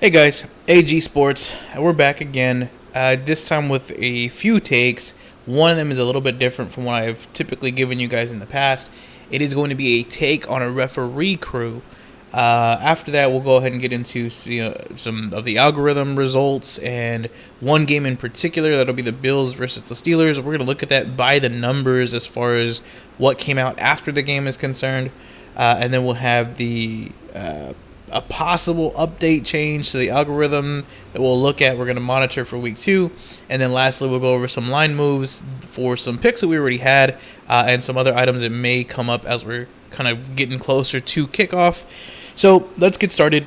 Hey guys, AG Sports. We're back again. This time with a few takes. One of them is a little bit different from what I've typically given you guys in the past. It is going to be a take on a referee crew. After that, we'll go ahead and get into some of the algorithm results and one game in particular. That'll be the Bills versus the Steelers. We're going to look at that by the numbers as far as what came out after the game is concerned. And then we'll have a possible update change to the algorithm that we'll look at. We're going to monitor for week 2. And then lastly, we'll go over some line moves for some picks that we already had and some other items that may come up as we're kind of getting closer to kickoff. So let's get started.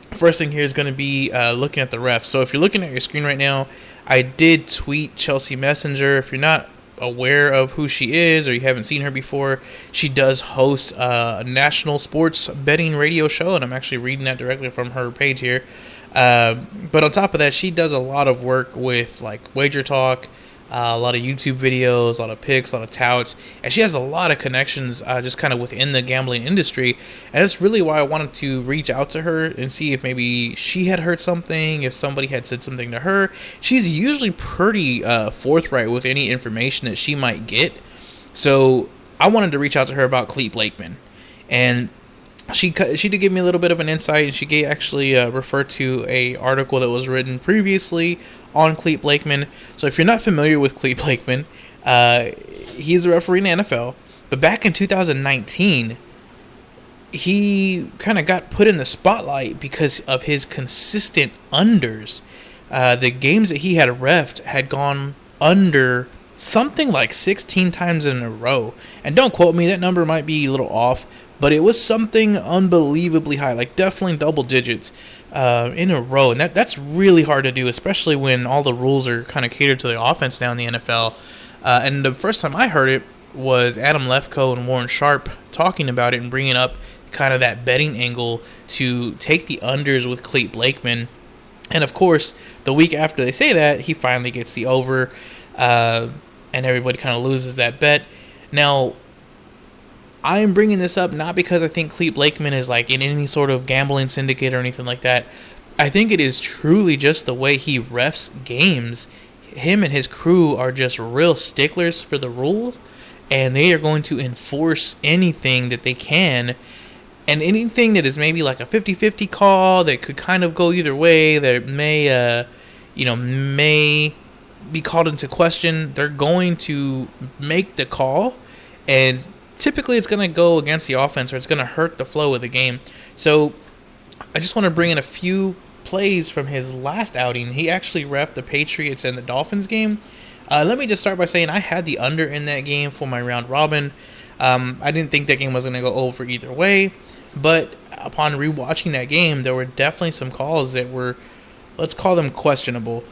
First thing here is going to be looking at the refs. So if you're looking at your screen right now, I did tweet Chelsea Messenger. If you're not aware of who she is or you haven't seen her before, she does host a national sports betting radio show, and I'm actually reading that directly from her page here. But on top of that, she does a lot of work with like Wager Talk, a lot of YouTube videos, a lot of picks, a lot of touts, and she has a lot of connections just kind of within the gambling industry. And that's really why I wanted to reach out to her and see if maybe she had heard something, if somebody had said something to her. She's usually pretty forthright with any information that she might get. So I wanted to reach out to her about Clete Blakeman. And she did give me a little bit of an insight, and she actually referred to a article that was written previously on Clete Blakeman. So if you're not familiar with Clete Blakeman, he's a referee in the NFL. But back in 2019, he kind of got put in the spotlight because of his consistent unders. The games that he had reffed had gone under something like 16 times in a row. And don't quote me, that number might be a little off, but it was something unbelievably high, like definitely double digits in a row. And that's really hard to do, especially when all the rules are kind of catered to the offense now in the NFL. And the first time I heard it was Adam Lefkoe and Warren Sharp talking about it and bringing up kind of that betting angle to take the unders with Clete Blakeman. And of course, the week after they say that, he finally gets the over, and everybody kind of loses that bet. Now, I am bringing this up not because I think Clete Blakeman is like in any sort of gambling syndicate or anything like that. I think it is truly just the way he refs games. Him and his crew are just real sticklers for the rules, and they are going to enforce anything that they can. And anything that is maybe like a 50-50 call that could kind of go either way, that may be called into question, they're going to make the call, and typically it's going to go against the offense or it's going to hurt the flow of the game. So I just want to bring in a few plays from his last outing. He actually reffed the Patriots and the Dolphins game. Let me just start by saying I had the under in that game for my round robin. I didn't think that game was going to go over either way, but upon rewatching that game, there were definitely some calls that were, let's call them questionable.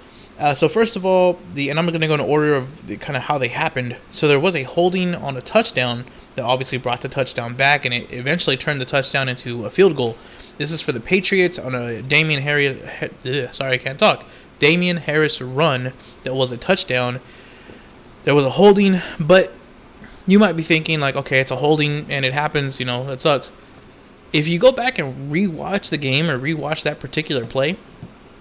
So first of all, and I'm going to go in order of kind of how they happened. So there was a holding on a touchdown that obviously brought the touchdown back, and it eventually turned the touchdown into a field goal. This is for the Patriots on a Damian Harris run that was a touchdown. There was a holding, but you might be thinking like, okay, it's a holding and it happens, that sucks. If you go back and rewatch the game or rewatch that particular play,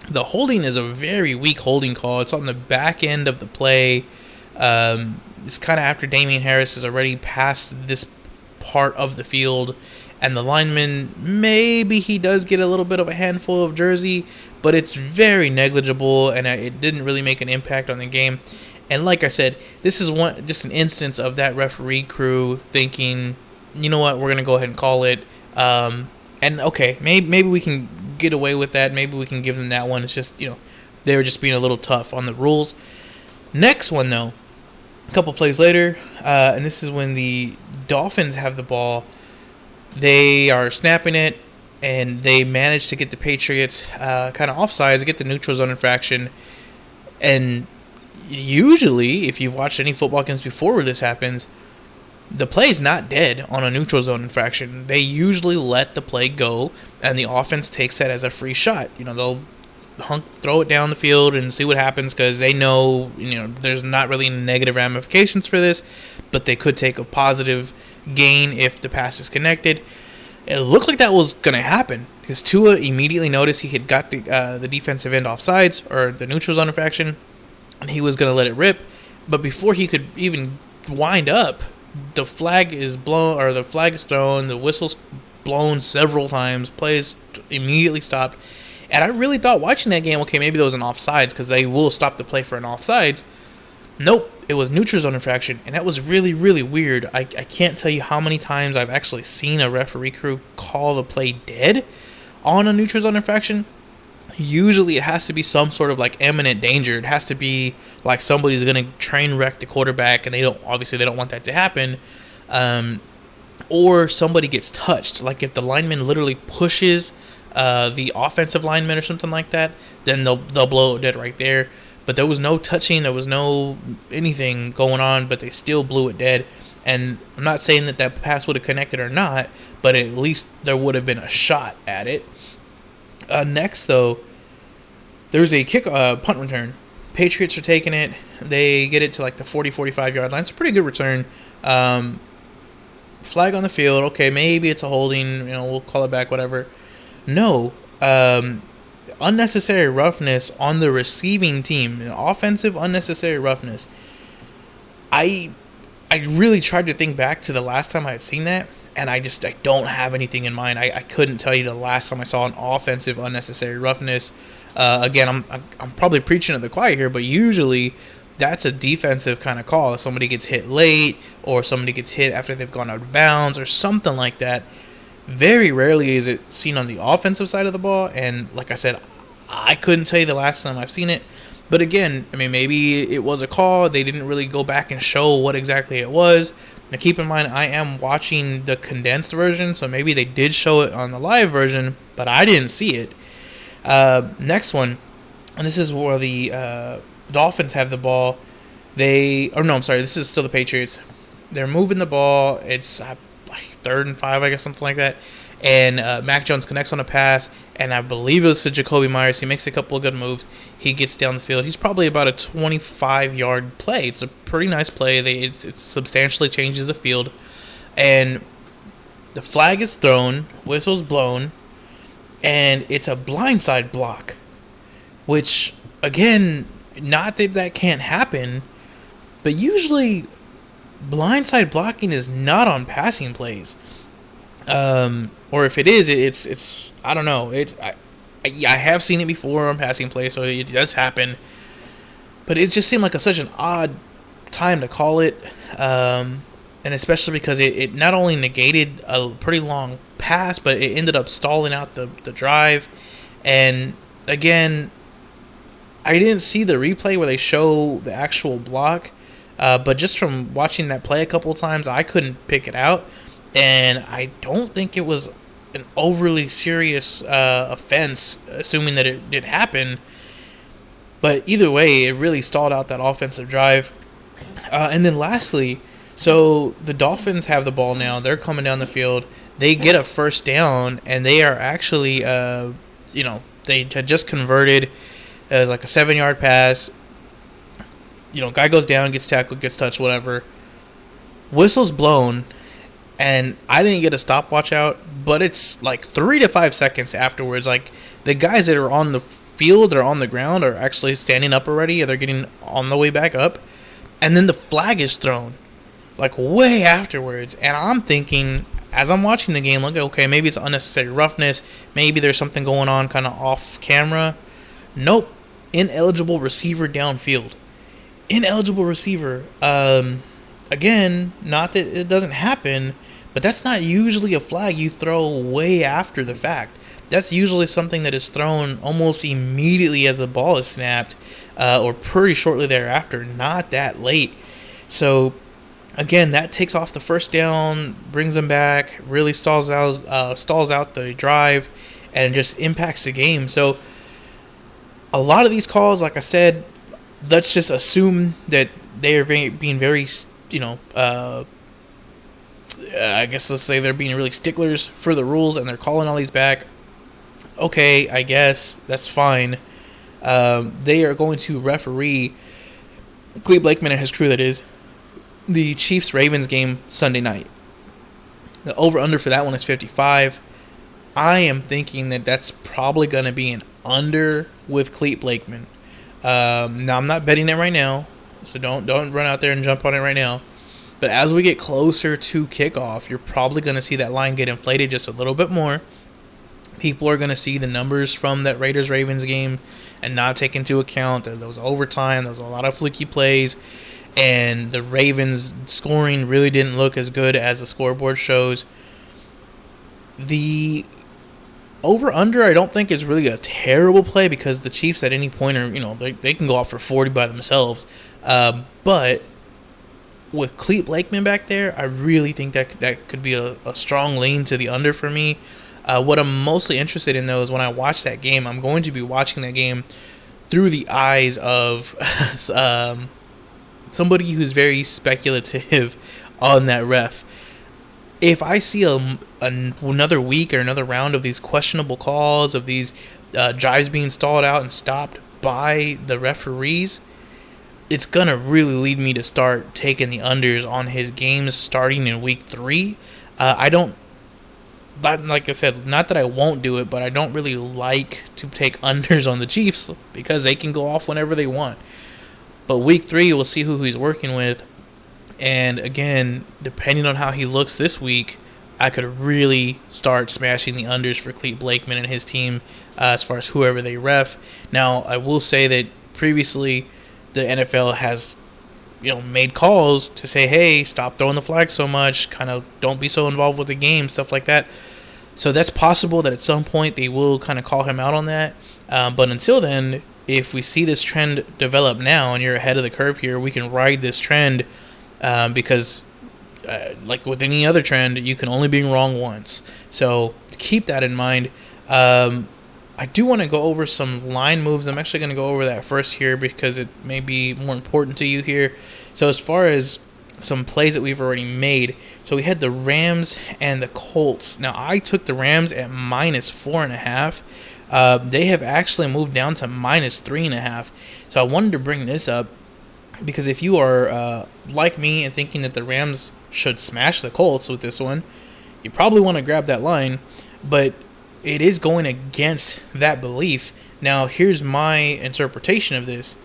the holding is a very weak holding call. It's on the back end of the play. It's kind of after Damian Harris has already passed this part of the field, and the lineman, maybe he does get a little bit of a handful of jersey, but it's very negligible, and it didn't really make an impact on the game. And like I said, this is just an instance of that referee crew thinking, you know what, we're going to go ahead and call it. And okay, maybe we can get away with that. Maybe we can give them that one. It's just, they were just being a little tough on the rules. Next one, though, a couple plays later, and this is when the Dolphins have the ball. They are snapping it, and they manage to get the Patriots kind of offsides, get the neutral zone infraction. And usually, if you've watched any football games before where this happens, the play is not dead on a neutral zone infraction. They usually let the play go, and the offense takes that as a free shot. They'll throw it down the field and see what happens because they know, there's not really negative ramifications for this, but they could take a positive gain if the pass is connected. It looked like that was going to happen because Tua immediately noticed he had got the defensive end offsides or the neutral zone infraction, and he was going to let it rip. But before he could even wind up, the flag is blown, or the flag is thrown, the whistle's blown several times, plays immediately stopped. And I really thought watching that game, okay, maybe there was an offsides because they will stop the play for an offsides. Nope, it was neutral zone infraction, and that was really, really weird. I can't tell you how many times I've actually seen a referee crew call the play dead on a neutral zone infraction. Usually it has to be some sort of like imminent danger. It has to be like somebody's going to train wreck the quarterback, and they don't want that to happen. Or somebody gets touched. Like if the lineman literally pushes the offensive lineman or something like that, then they'll blow it dead right there. But there was no touching, there was no anything going on, but they still blew it dead. And I'm not saying that pass would have connected or not, but at least there would have been a shot at it. Next, though, there's a punt return. Patriots are taking it. They get it to like the 40-45 yard line. It's a pretty good return. Flag on the field. Okay, maybe it's a holding. We'll call it back, whatever. No. Unnecessary roughness on the receiving team. Offensive unnecessary roughness. I really tried to think back to the last time I had seen that, and I don't have anything in mind. I couldn't tell you the last time I saw an offensive unnecessary roughness. Again, I'm probably preaching to the choir here, but usually that's a defensive kind of call. If somebody gets hit late, or somebody gets hit after they've gone out of bounds, or something like that. Very rarely is it seen on the offensive side of the ball, and like I said, I couldn't tell you the last time I've seen it. But again, maybe it was a call. They didn't really go back and show what exactly it was. Now keep in mind, I am watching the condensed version, so maybe they did show it on the live version, but I didn't see it. Next one, and this is where the Dolphins have the ball. This is still the Patriots. They're moving the ball. It's like 3rd and 5, I guess, something like that. And Mac Jones connects on a pass, and I believe it was to Jacoby Myers. He makes a couple of good moves. He gets down the field. He's probably about a 25-yard play. It's a pretty nice play. It substantially changes the field. And the flag is thrown, whistle's blown, and it's a blindside block. Which, again, not that can't happen, but usually blindside blocking is not on passing plays. Or if it is, it's I don't know. I have seen it before on passing plays, so it does happen. But it just seemed like such an odd time to call it, and especially because it not only negated a pretty long pass, but it ended up stalling out the drive. And again, I didn't see the replay where they show the actual block, but just from watching that play a couple of times, I couldn't pick it out. And I don't think it was an overly serious offense, assuming that it did happen. But either way, it really stalled out that offensive drive. And then lastly, so the Dolphins have the ball now. They're coming down the field. They get a first down, and they are actually, they had just converted. It was like a 7-yard pass. Guy goes down, gets tackled, gets touched, whatever. Whistle's blown. And I didn't get a stopwatch out, but it's like 3 to 5 seconds afterwards. Like, the guys that are on the field or on the ground are actually standing up already, or they're getting on the way back up. And then the flag is thrown, like, way afterwards. And I'm thinking, as I'm watching the game, okay, maybe it's unnecessary roughness. Maybe there's something going on kind of off camera. Nope. Ineligible receiver downfield. Ineligible receiver. Again, not that it doesn't happen, but that's not usually a flag you throw way after the fact. That's usually something that is thrown almost immediately as the ball is snapped, or pretty shortly thereafter, not that late. So, again, that takes off the first down, brings them back, really stalls out the drive, and just impacts the game. So, a lot of these calls, like I said, let's just assume that they are being very, I guess let's say they're being really sticklers for the rules, and they're calling all these back. Okay, I guess that's fine. They are going to referee Clete Blakeman and his crew, that is, the Chiefs-Ravens game Sunday night. The over-under for that one is 55. I am thinking that that's probably going to be an under with Clete Blakeman. Now, I'm not betting it right now, so don't run out there and jump on it right now. But as we get closer to kickoff, you're probably going to see that line get inflated just a little bit more. People are going to see the numbers from that Raiders-Ravens game and not take into account that there was overtime, there was a lot of fluky plays, and the Ravens scoring really didn't look as good as the scoreboard shows. The over-under, I don't think is really a terrible play because the Chiefs at any point are, they can go off for 40 by themselves. But with Clete Blakeman back there, I really think that could be a strong lean to the under for me. What I'm mostly interested in, though, is when I watch that game, I'm going to be watching that game through the eyes of somebody who's very speculative on that ref. If I see another week or another round of these questionable calls, of these drives being stalled out and stopped by the referees, it's going to really lead me to start taking the unders on his games starting in week 3. Like I said, not that I won't do it, but I don't really like to take unders on the Chiefs because they can go off whenever they want. But week 3, we'll see who he's working with. And again, depending on how he looks this week, I could really start smashing the unders for Clete Blakeman and his team as far as whoever they ref. Now, I will say that previously the NFL has made calls to say, hey, stop throwing the flag so much, kind of don't be so involved with the game, stuff like that. So that's possible that at some point they will kind of call him out on that. But until then, if we see this trend develop now and you're ahead of the curve here, we can ride this trend because like with any other trend, you can only be wrong once. So keep that in mind. I do want to go over some line moves. I'm actually going to go over that first here because it may be more important to you here. So as far as some plays that we've already made, so we had the Rams and the Colts. Now I took the Rams at -4.5. They have actually moved down to -3.5. So I wanted to bring this up because if you are like me and thinking that the Rams should smash the Colts with this one, you probably want to grab that line. But it is going against that belief. Now, here's my interpretation of this.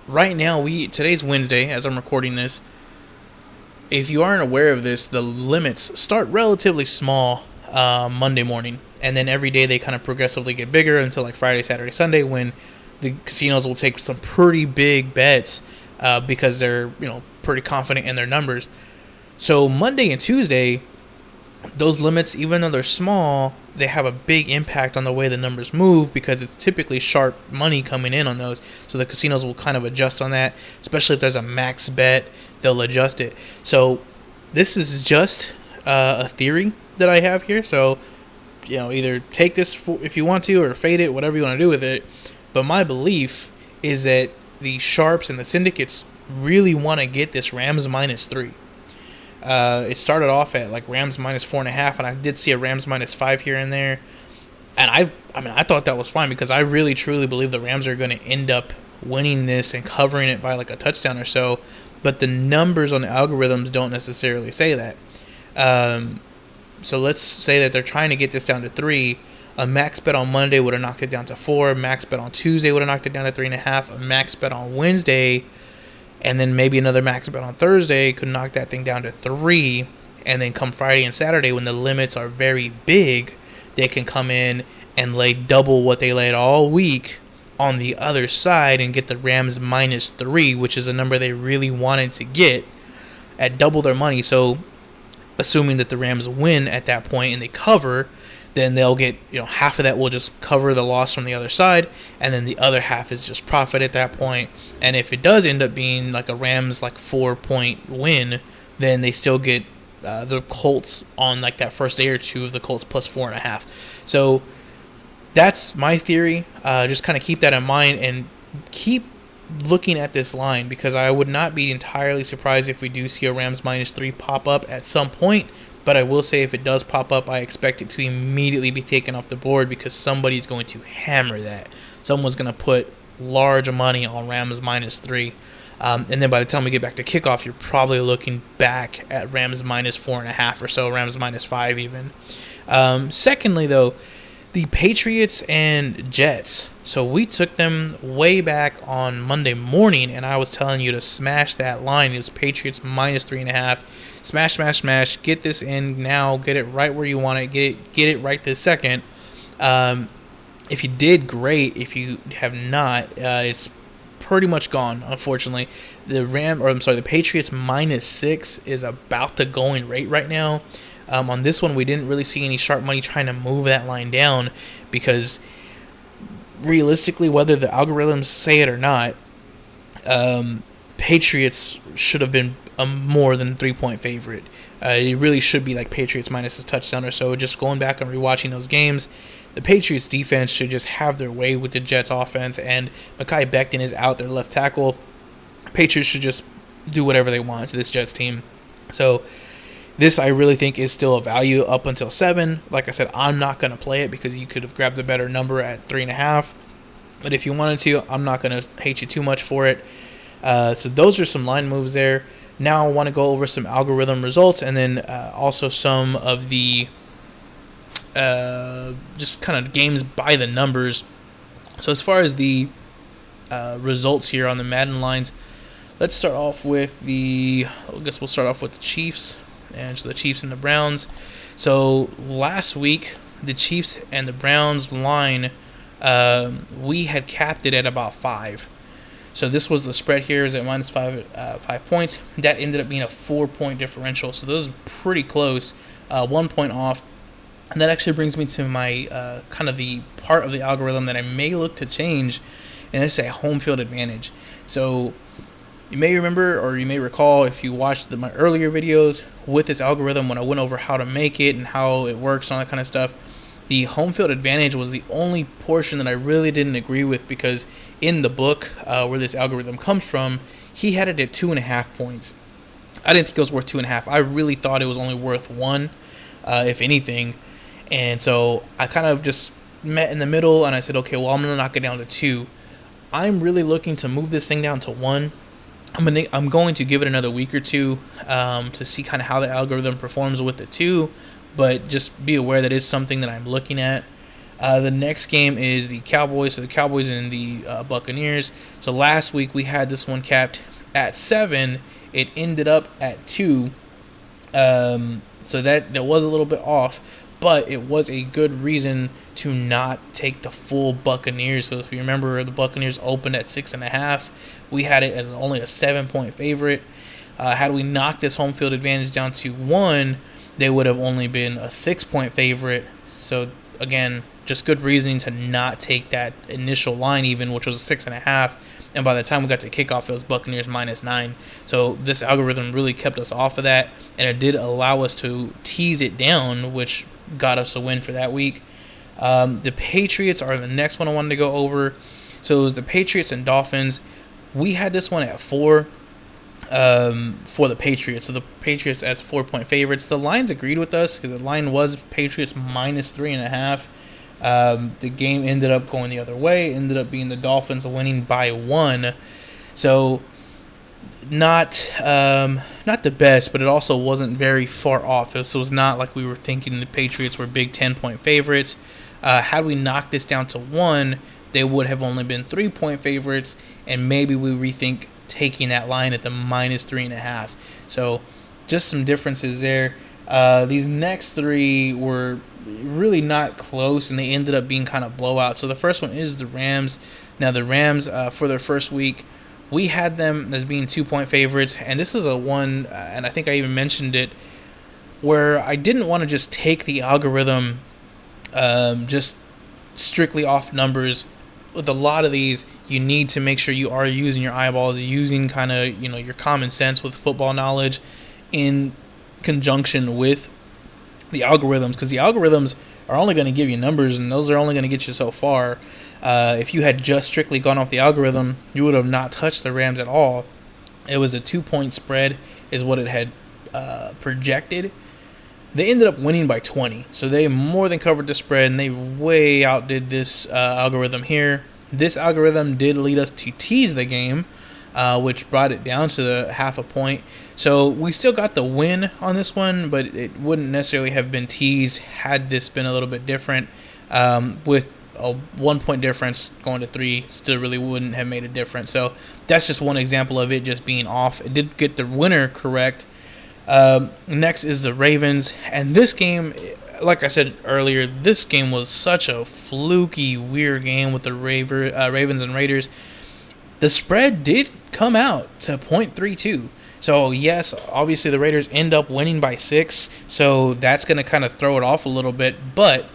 Right now, today's Wednesday, as I'm recording this. If you aren't aware of this, the limits start relatively small Monday morning. And then every day they kind of progressively get bigger until like Friday, Saturday, Sunday, when the casinos will take some pretty big bets because they're pretty confident in their numbers. So Monday and Tuesday, those limits, even though they're small, they have a big impact on the way the numbers move because it's typically sharp money coming in on those. So the casinos will kind of adjust on that, especially if there's a max bet, they'll adjust it. So this is just a theory that I have here. So, either take this if you want to or fade it, whatever you want to do with it. But my belief is that the sharps and the syndicates really want to get this Rams -3. It started off at like Rams -4.5, and I did see a Rams -5 here and there. And I thought that was fine because I really truly believe the Rams are going to end up winning this and covering it by like a touchdown or so. But the numbers on the algorithms don't necessarily say that. So let's say that they're trying to get this down to 3. A max bet on Monday would have knocked it down to 4. A max bet on Tuesday would have knocked it down to 3.5. A max bet on Wednesday, and then maybe another max bet on Thursday could knock that thing down to 3. And then come Friday and Saturday, when the limits are very big, they can come in and lay double what they laid all week on the other side and get the Rams -3, which is a number they really wanted to get at double their money. So assuming that the Rams win at that point and they cover, then they'll get, half of that will just cover the loss from the other side, and then the other half is just profit at that point. And if it does end up being like a Rams 4-point win, then they still get the Colts on like that first day or two of the Colts +4.5. So that's my theory. Just kind of keep that in mind and keep looking at this line, because I would not be entirely surprised if we do see a Rams -3 pop up at some point. But I will say if it does pop up, I expect it to immediately be taken off the board because somebody's going to hammer that. Someone's going to put large money on Rams -3. And then by the time we get back to kickoff, you're probably looking back at Rams minus 4.5 or so, Rams minus 5 even. Secondly, though, the Patriots and Jets. So we took them way back on Monday morning, and I was telling you to smash that line. It was Patriots minus 3.5. Smash, smash, smash. Get this in now. Get it right where you want it. Get it right this second. If you did, great. If you have not, it's pretty much gone, unfortunately. The Patriots minus 6 is about the going rate right now. On this one, we didn't really see any sharp money trying to move that line down because realistically, whether the algorithms say it or not, Patriots should have been a more than 3-point favorite. It really should be like Patriots minus a touchdown or so. Just going back and rewatching those games, the Patriots defense should just have their way with the Jets offense, and Mekhi Becton is out, their left tackle. Patriots should just do whatever they want to this Jets team. So this, I really think, is still a value up until 7. Like I said, I'm not going to play it because you could have grabbed a better number at 3.5. But if you wanted to, I'm not going to hate you too much for it. So those are some line moves there. Now I want to go over some algorithm results and then also some of the just kind of games by the numbers. So as far as the results here on the Madden lines, let's start off with I guess we'll start off with the Chiefs. And so the Chiefs and the Browns. So last week, the Chiefs and the Browns line, we had capped it at about 5. So this was the spread here, is at minus 5 points. That ended up being a 4-point differential. So those are pretty close, 1 point off. And that actually brings me to my kind of the part of the algorithm that I may look to change, and it's a home field advantage. So you may remember, or you may recall, if you watched my earlier videos with this algorithm when I went over how to make it and how it works and all that kind of stuff, the home field advantage was the only portion that I really didn't agree with, because in the book where this algorithm comes from, he had it at 2.5 points. I didn't think it was worth 2.5. I really thought it was only worth 1, if anything. And so I kind of just met in the middle, and I said, okay, well, I'm going to knock it down to 2. I'm really looking to move this thing down to 1. I'm going to give it another week or two to see kind of how the algorithm performs with the 2, but just be aware that is something that I'm looking at. The next game is the Cowboys, so the Cowboys and the Buccaneers. So last week we had this one capped at 7. It ended up at 2, so that was a little bit off. But it was a good reason to not take the full Buccaneers. So if you remember, the Buccaneers opened at 6.5. We had it as only a 7-point favorite. Had we knocked this home field advantage down to 1, they would have only been a 6-point favorite. So again, just good reasoning to not take that initial line even, which was 6.5. And by the time we got to kickoff, it was Buccaneers minus 9. So this algorithm really kept us off of that, and it did allow us to tease it down, which got us a win for that week. The Patriots are the next one I wanted to go over. So it was the Patriots and Dolphins. We had this one at 4 for the Patriots. So the Patriots as 4-point favorites. The lines agreed with us because the line was Patriots minus 3.5. The game ended up going the other way. Ended up being the Dolphins winning by 1. So not the best, but it also wasn't very far off. So it was not like we were thinking the Patriots were big 10-point favorites. Had we knocked this down to 1, they would have only been 3-point favorites, and maybe we rethink taking that line at the minus 3.5. So just some differences there. These next 3 were really not close, and they ended up being kind of blowouts. So the first one is the Rams. Now the Rams, for their first week, we had them as being 2-point favorites, and this is a one, and I think I even mentioned it, where I didn't want to just take the algorithm just strictly off numbers. With a lot of these, you need to make sure you are using your eyeballs, using kind of your common sense with football knowledge in conjunction with the algorithms, because the algorithms are only going to give you numbers, and those are only going to get you so far. If you had just strictly gone off the algorithm, you would have not touched the Rams at all. It was a 2-point spread is what it had projected. They ended up winning by 20, so they more than covered the spread, and they way outdid this algorithm here. This algorithm did lead us to tease the game. which brought it down to the half a point. So we still got the win on this one, but it wouldn't necessarily have been teased had this been a little bit different. With a 1 point difference going to 3 still really wouldn't have made a difference. So that's just one example of it just being off. It did get the winner correct. Next is the Ravens, and this game, like I said earlier, this game was such a fluky, weird game with the Ravens and Raiders. The spread did come out to 0.32. So, yes, obviously the Raiders end up winning by 6, so that's going to kind of throw it off a little bit. But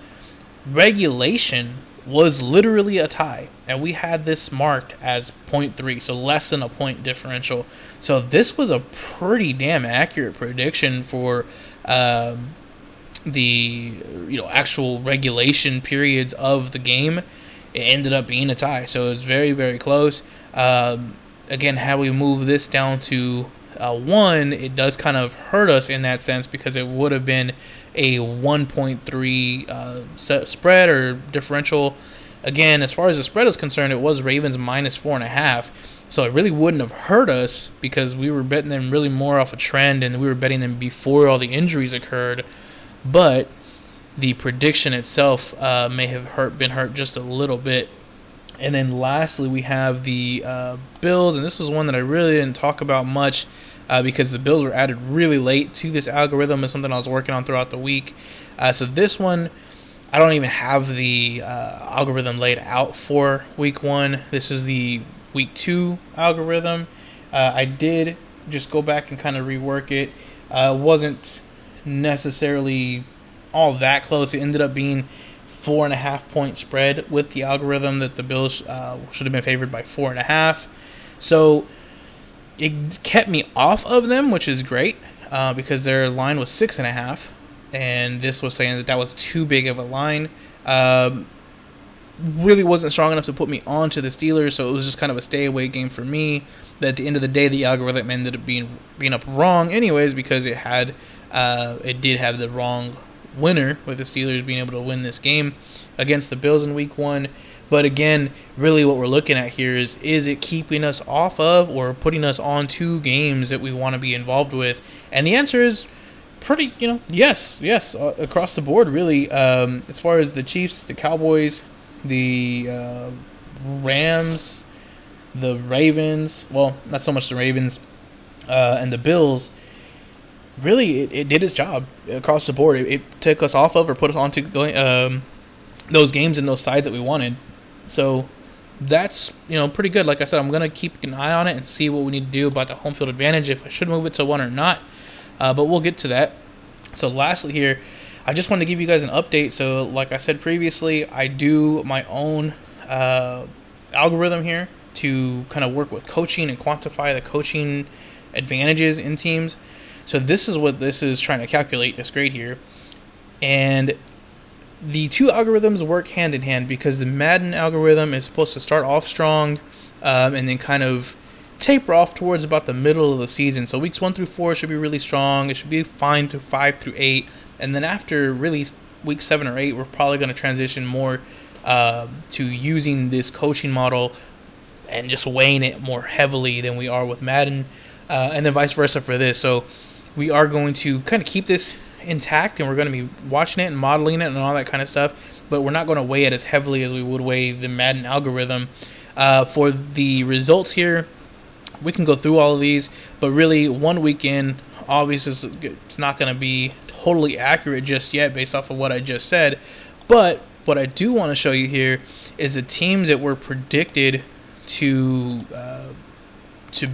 regulation was literally a tie, and we had this marked as 0.3, so less than a point differential. So this was a pretty damn accurate prediction for the actual regulation periods of the game. It ended up being a tie, so it was very, very close. Again, had we move this down to 1, it does kind of hurt us in that sense because it would have been a 1.3 spread or differential. Again, as far as the spread is concerned, it was Ravens minus 4.5, so it really wouldn't have hurt us because we were betting them really more off a trend, and we were betting them before all the injuries occurred. But the prediction itself may have been hurt just a little bit. And then lastly, we have the Bills, and this is one that I really didn't talk about much because the Bills were added really late to this algorithm. It's something I was working on throughout the week. So this one, I don't even have the algorithm laid out for week 1. This is the week 2 algorithm. I did just go back and kind of rework it. Wasn't necessarily all that close. It ended up being 4.5 point spread with the algorithm that the Bills should have been favored by 4.5. So it kept me off of them, which is great because their line was 6.5, and this was saying that was too big of a line. Really wasn't strong enough to put me onto the Steelers, so it was just kind of a stay away game for me. That at the end of the day, the algorithm ended up being up wrong anyways because it did have the wrong winner with the Steelers being able to win this game against the Bills in week 1. But again, really what we're looking at here is it keeping us off of or putting us on 2 games that we want to be involved with? And the answer is pretty, yes, across the board, really. As far as the Chiefs, the Cowboys, the Rams, the Ravens, well, not so much the Ravens, and the Bills, really, it did its job across the board. It took us off of or put us onto those games and those sides that we wanted. So that's pretty good. Like I said, I'm gonna keep an eye on it and see what we need to do about the home field advantage, if I should move it to 1 or not. But we'll get to that. So lastly here, I just wanted to give you guys an update. So like I said previously, I do my own algorithm here to kind of work with coaching and quantify the coaching advantages in teams. So this is what this is trying to calculate, this grade here. And the 2 algorithms work hand in hand because the Madden algorithm is supposed to start off strong and then kind of taper off towards about the middle of the season. So weeks 1 through 4 should be really strong. It should be fine through 5 through 8. And then after really week 7 or 8, we're probably going to transition more to using this coaching model and just weighing it more heavily than we are with Madden. And then vice versa for this. So we are going to kind of keep this intact, and we're going to be watching it and modeling it and all that kind of stuff, but we're not going to weigh it as heavily as we would weigh the Madden algorithm. For the results here, we can go through all of these, but really 1 week in, obviously it's not going to be totally accurate just yet based off of what I just said. But what I do want to show you here is the teams that were predicted to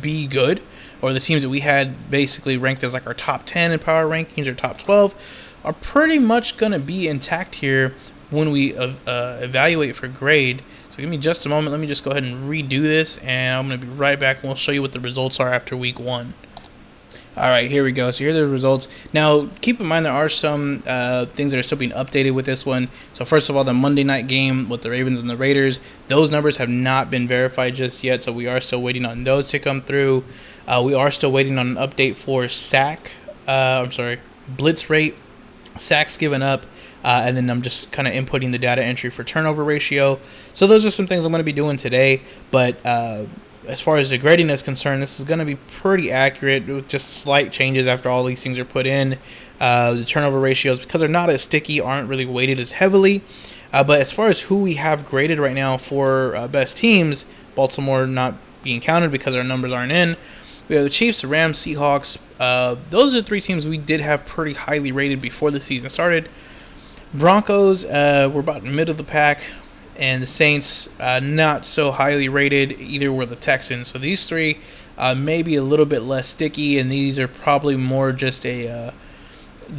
be good, or the teams that we had basically ranked as like our top 10 in power rankings or top 12, are pretty much going to be intact here when we evaluate for grade. So give me just a moment. Let me just go ahead and redo this, and I'm going to be right back, and we'll show you what the results are after week 1. All right, here we go. So here are the results. Now, keep in mind there are some things that are still being updated with this one. So first of all, the Monday night game with the Ravens and the Raiders, those numbers have not been verified just yet, so we are still waiting on those to come through. We are still waiting on an update for blitz rate, sacks given up, and then I'm just kind of inputting the data entry for turnover ratio. So those are some things I'm going to be doing today, but as far as the grading is concerned, this is going to be pretty accurate with just slight changes after all these things are put in. The turnover ratios, because they're not as sticky, aren't really weighted as heavily. But as far as who we have graded right now for best teams, Baltimore not being counted because our numbers aren't in. We have the Chiefs, the Rams, Seahawks. Those are the three teams we did have pretty highly rated before the season started. Broncos were about mid of the pack. And the Saints, not so highly rated. Either were the Texans. So these three maybe a little bit less sticky, and these are probably more just the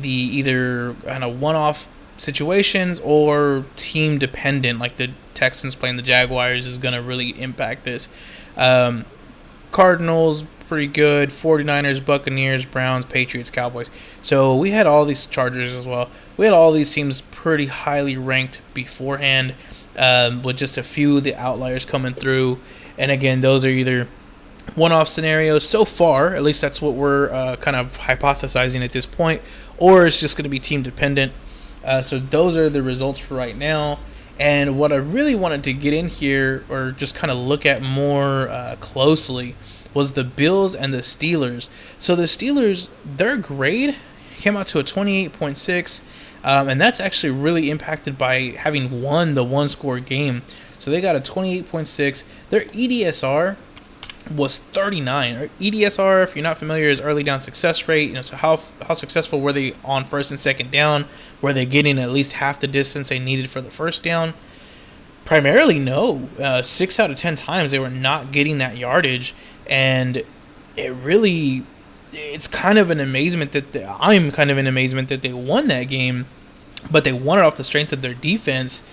either kind of one-off situations or team dependent. Like the Texans playing the Jaguars is going to really impact this. Cardinals, pretty good. 49ers, Buccaneers, Browns, Patriots, Cowboys. So we had all these Chargers as well. We had all these teams pretty highly ranked beforehand. With just a few of the outliers coming through. And again, those are either one-off scenarios so far, at least that's what we're kind of hypothesizing at this point, or it's just going to be team dependent. So those are the results for right now. And what I really wanted to get in here, or just kind of look at more closely, was the Bills and the Steelers. So the Steelers, their grade came out to a 28.6. And that's actually really impacted by having won the one-score game. So they got a 28.6. Their EDSR was 39. Or EDSR, if you're not familiar, is early down success rate. So how successful were they on first and second down? Were they getting at least half the distance they needed for the first down? Primarily, no. 6 out of 10 times they were not getting that yardage. And it's kind of an amazement I'm kind of in amazement that they won that game, but they won it off the strength of their defense.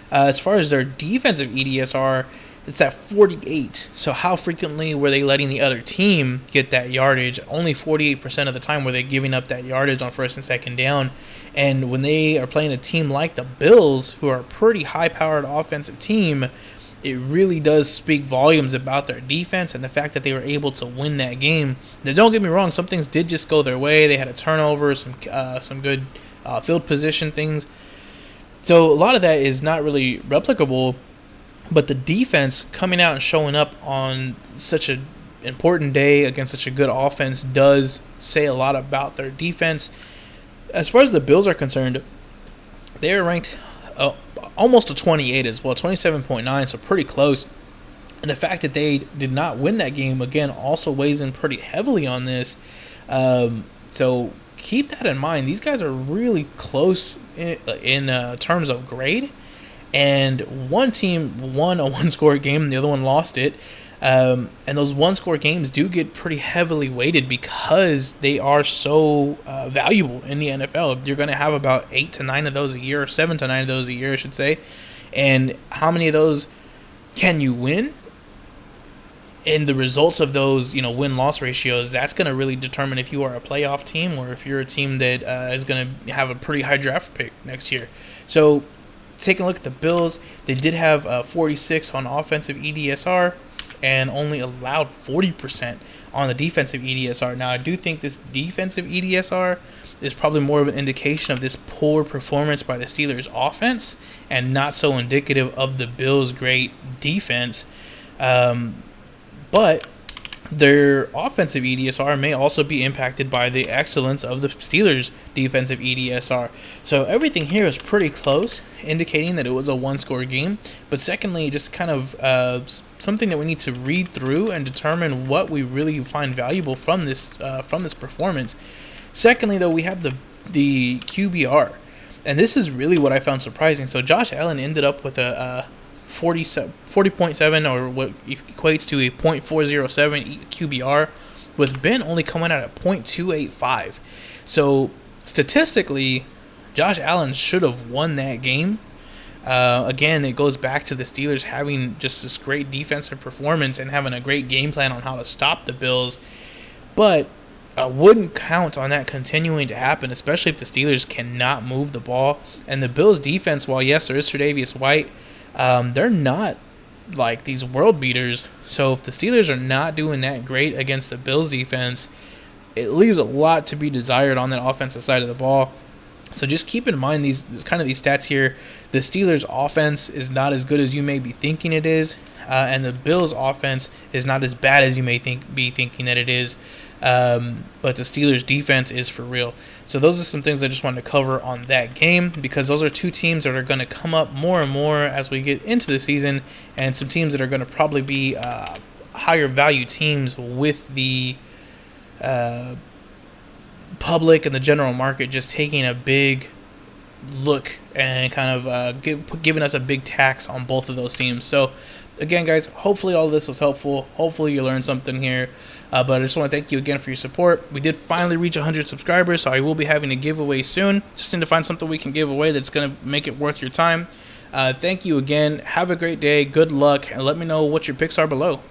As far as their defensive EDSR, it's at 48. So how frequently were they letting the other team get that yardage? Only 48% of the time were they giving up that yardage on first and second down. And when they are playing a team like the Bills, who are a pretty high-powered offensive team, it really does speak volumes about their defense and the fact that they were able to win that game. Now, don't get me wrong, some things did just go their way. They had a turnover, some good field position things. So a lot of that is not really replicable, but the defense coming out and showing up on such an important day against such a good offense does say a lot about their defense. As far as the Bills are concerned, they are ranked almost a 28 as well, 27.9, so pretty close. And the fact that they did not win that game, again, also weighs in pretty heavily on this. So keep that in mind. These guys are really close in terms of grade. And one team won a one-score game, and the other one lost it. And those one-score games do get pretty heavily weighted because they are so valuable in the NFL. You're going to have about 8 to 9 of those a year, or 7 to 9 of those a year, I should say. And how many of those can you win? And the results of those, win-loss ratios, that's going to really determine if you are a playoff team or if you're a team that is going to have a pretty high draft pick next year. So taking a look at the Bills, they did have 46 on offensive EDSR and only allowed 40% on the defensive EDSR. Now, I do think this defensive EDSR is probably more of an indication of this poor performance by the Steelers' offense and not so indicative of the Bills' great defense. But their offensive EDSR may also be impacted by the excellence of the Steelers' defensive EDSR. So everything here is pretty close, indicating that it was a one-score game. But secondly, just kind of something that we need to read through and determine what we really find valuable from this performance. Secondly, though, we have the QBR. And this is really what I found surprising. So Josh Allen ended up with a 40.7, or what equates to a .407 QBR, with Ben only coming out at .285. So statistically, Josh Allen should have won that game. Again, it goes back to the Steelers having just this great defensive performance and having a great game plan on how to stop the Bills. But I wouldn't count on that continuing to happen, especially if the Steelers cannot move the ball. And the Bills' defense, while yes, there is Tre'Davious White, they're not like these world beaters. So if the Steelers are not doing that great against the Bills defense, it leaves a lot to be desired on that offensive side of the ball. So just keep in mind these stats here. The Steelers' offense is not as good as you may be thinking it is, and the Bills' offense is not as bad as you may be thinking that it is. But the Steelers' defense is for real. So those are some things I just wanted to cover on that game, because those are two teams that are going to come up more and more as we get into the season, and some teams that are going to probably be higher value teams with the public and the general market just taking a big look and kind of giving us a big tax on both of those teams. So again, guys, hopefully all of this was helpful. Hopefully you learned something here. But I just want to thank you again for your support. We did finally reach 100 subscribers, so I will be having a giveaway soon. Just need to find something we can give away that's going to make it worth your time. Thank you again. Have a great day. Good luck. And let me know what your picks are below.